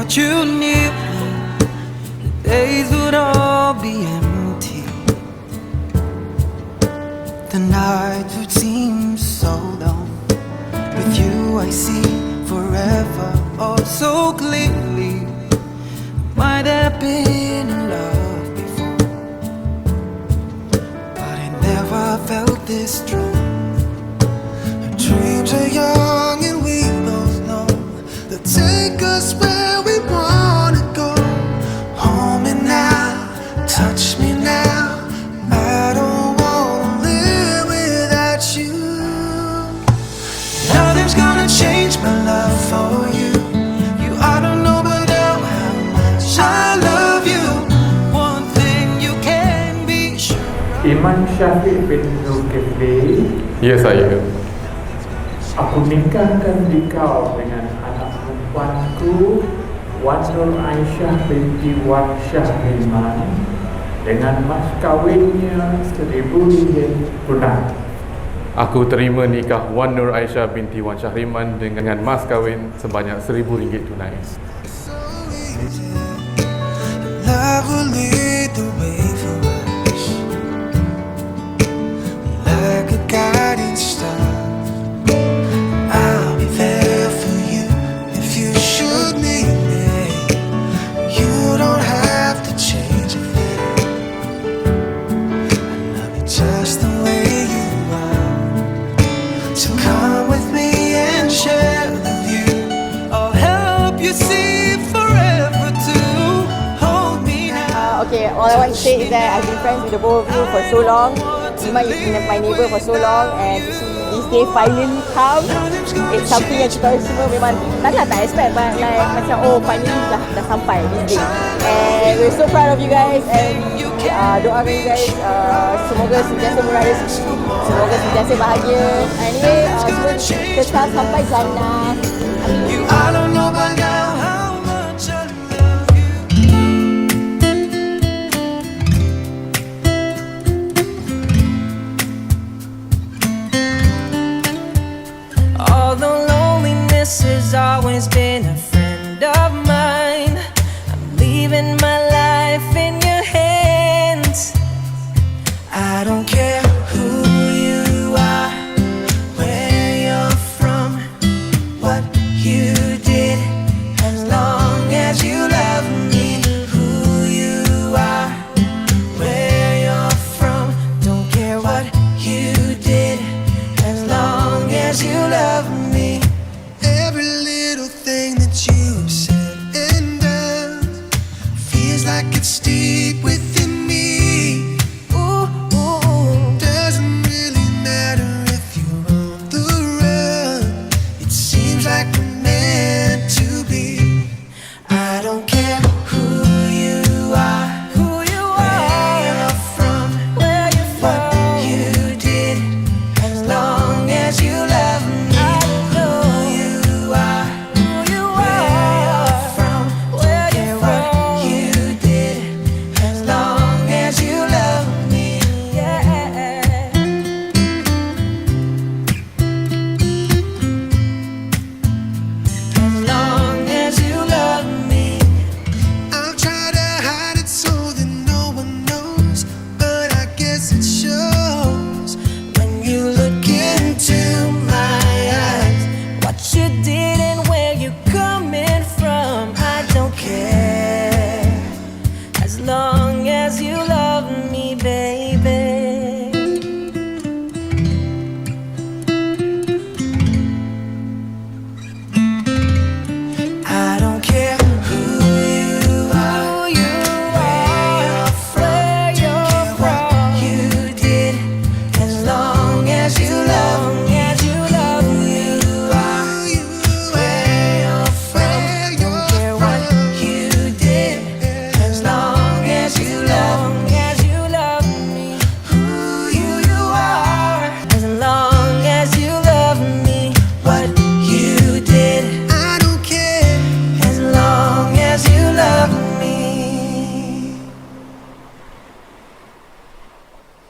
that you knew the days would all be empty. The nights would seem so long. With you I see forever, oh so clearly. Might have been in love before, but I never felt this strong. Our dreams are young and we both know they'll take us where we wanna go. Hold me now, touch me now. I don't wanna live without you. Nothing's gonna change my love for you. You ought to know by now how much I love you. One thing you can be sure. Iman Syafiq bin Zulkifli. Ya saya. Aku nikahkan dikau dengan anak perempuanku Wan Nur Aisyah binti Wan Syahriman dengan mas kawinnya RM1,000 tunai. Aku terima nikah Wan Nur Aisyah binti Wan Syahriman dengan mas kahwin sebanyak RM1,000 tunai. Love will lead the way for us, like a guiding star. I'll be there for you if you should need me. You don't have to change a thing. I love you just the way you are. So come with me and share the view. I'll help you see forever too. Hold me now. Okay, all I want to say is that I've been friends with the both of you for so long. Iman, you've been my neighbour for so long, and to see this day finally come, it's something yang kita semua memang tak expect, but like macam oh finally dah sampai this day, and we're so proud of you guys, and doakan you guys semoga sentiasa murah rezeki, semoga sentiasa bahagia. Anyway, semoga kekal sampai jannah. You, I don't know by now how much I love you. Although loneliness has always been a friend of mine, I'm leaving my life in your hands. I don't care who you are, where you're from, what you did, as long as you love me. Who you are, where you're from, don't care what you did, as long as you love me. Every little thing that you said and done feels like it's deep within me. Ooh, doesn't really matter if you're on the run. It seems like we're meant to be. I don't care who you are, where you're from, what you did, as long as you